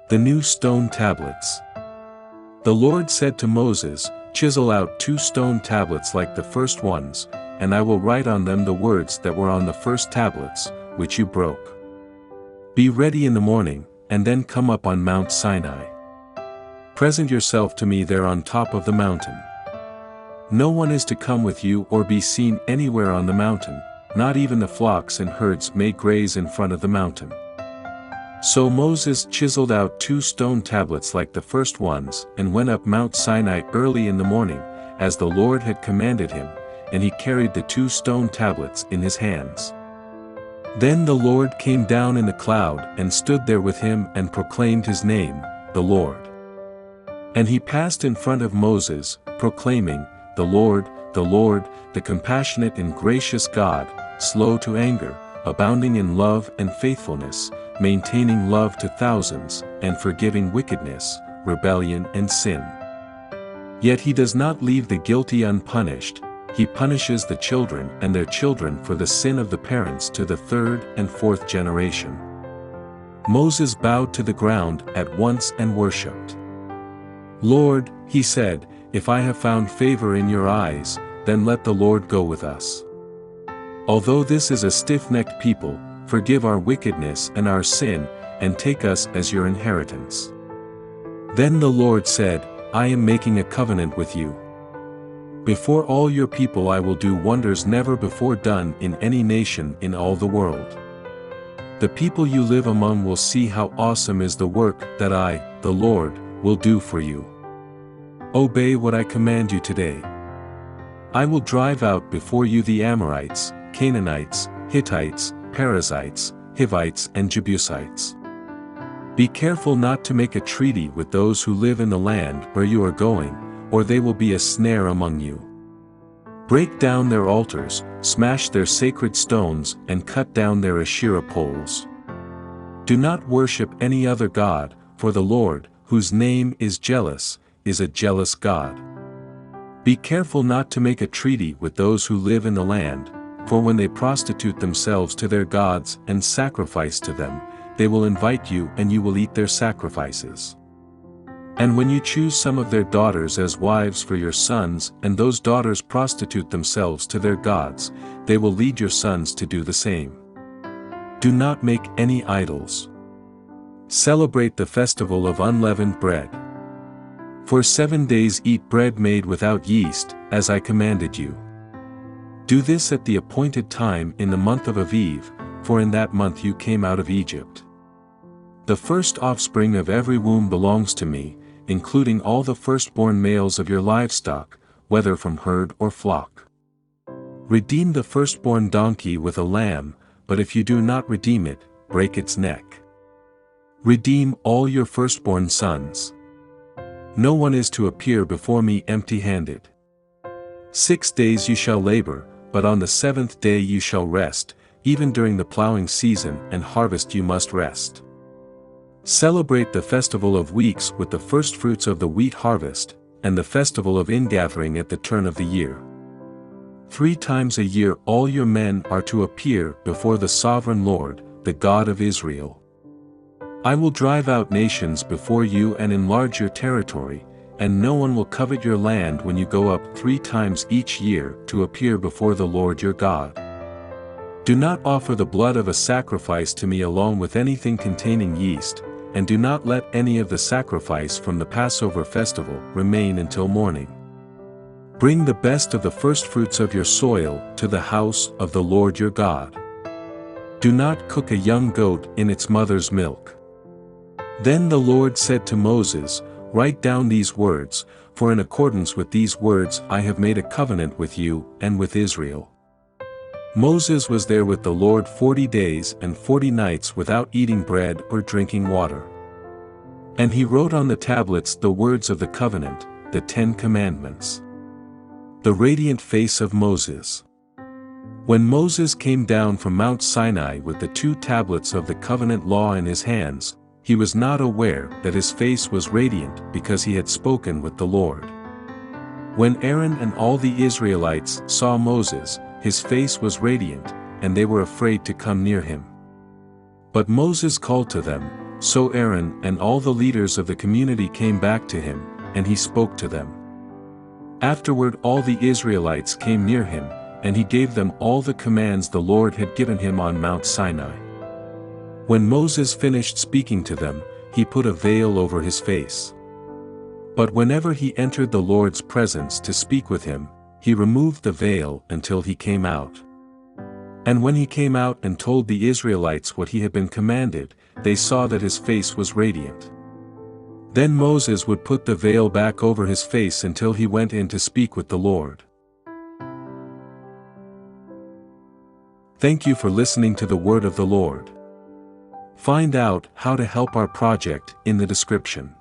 The new stone tablets. The Lord said to Moses, "Chisel out 2 stone tablets like the first ones, and I will write on them the words that were on the first tablets, which you broke. Be ready in the morning, and then come up on Mount Sinai. Present yourself to me there on top of the mountain. No one is to come with you or be seen anywhere on the mountain, not even the flocks and herds may graze in front of the mountain." So Moses chiseled out 2 stone tablets like the first ones and went up Mount Sinai early in the morning, as the Lord had commanded him, and he carried the 2 stone tablets in his hands. Then the Lord came down in the cloud and stood there with him and proclaimed his name, the Lord. And he passed in front of Moses, proclaiming, the Lord, the compassionate and gracious God, slow to anger, abounding in love and faithfulness, maintaining love to thousands, and forgiving wickedness, rebellion and sin. Yet he does not leave the guilty unpunished, he punishes the children and their children for the sin of the parents to the 3rd and 4th generation. Moses bowed to the ground at once and worshipped. "Lord," he said, "if I have found favor in your eyes, then let the Lord go with us. Although this is a stiff-necked people, forgive our wickedness and our sin, and take us as your inheritance." Then the Lord said, "I am making a covenant with you. Before all your people I will do wonders never before done in any nation in all the world. The people you live among will see how awesome is the work that I, the Lord, will do for you. Obey what I command you today. I will drive out before you the Amorites, Canaanites, Hittites, Perizzites, Hivites and Jebusites. Be careful not to make a treaty with those who live in the land where you are going, or they will be a snare among you. Break down their altars, smash their sacred stones and cut down their Asherah poles. Do not worship any other god, for the Lord, whose name is jealous, is a jealous God. Be careful not to make a treaty with those who live in the land, for when they prostitute themselves to their gods and sacrifice to them, they will invite you and you will eat their sacrifices. And when you choose some of their daughters as wives for your sons and those daughters prostitute themselves to their gods, they will lead your sons to do the same. Do not make any idols. Celebrate the festival of unleavened bread. For 7 days eat bread made without yeast, as I commanded you. Do this at the appointed time in the month of Aviv, for in that month you came out of Egypt. The first offspring of every womb belongs to me, including all the firstborn males of your livestock, whether from herd or flock. Redeem the firstborn donkey with a lamb, but if you do not redeem it, break its neck. Redeem all your firstborn sons. No one is to appear before me empty-handed. 6 days you shall labor, but on the 7th day you shall rest, even during the plowing season and harvest you must rest. Celebrate the festival of weeks with the firstfruits of the wheat harvest, and the festival of ingathering at the turn of the year. 3 times a year all your men are to appear before the sovereign Lord, the God of Israel. I will drive out nations before you and enlarge your territory, and no one will covet your land when you go up 3 times each year to appear before the Lord your God. Do not offer the blood of a sacrifice to me along with anything containing yeast, and do not let any of the sacrifice from the Passover festival remain until morning. Bring the best of the firstfruits of your soil to the house of the Lord your God. Do not cook a young goat in its mother's milk. Then the Lord said to Moses, "Write down these words, for in accordance with these words I have made a covenant with you and with Israel." Moses was there with the Lord 40 days and 40 nights without eating bread or drinking water. And he wrote on the tablets the words of the covenant, the 10 commandments. The radiant face of Moses. When Moses came down from Mount Sinai with the 2 tablets of the covenant law in his hands, he was not aware that his face was radiant because he had spoken with the Lord. When Aaron and all the Israelites saw Moses, his face was radiant, and they were afraid to come near him. But Moses called to them, So Aaron and all the leaders of the community came back to him, and he spoke to them. Afterward all the Israelites came near him, and he gave them all the commands the Lord had given him on Mount Sinai. When Moses finished speaking to them, he put a veil over his face. But whenever he entered the Lord's presence to speak with him, he removed the veil until he came out. And when he came out and told the Israelites what he had been commanded, they saw that his face was radiant. Then Moses would put the veil back over his face until he went in to speak with the Lord. Thank you for listening to the word of the Lord. Find out how to help our project in the description.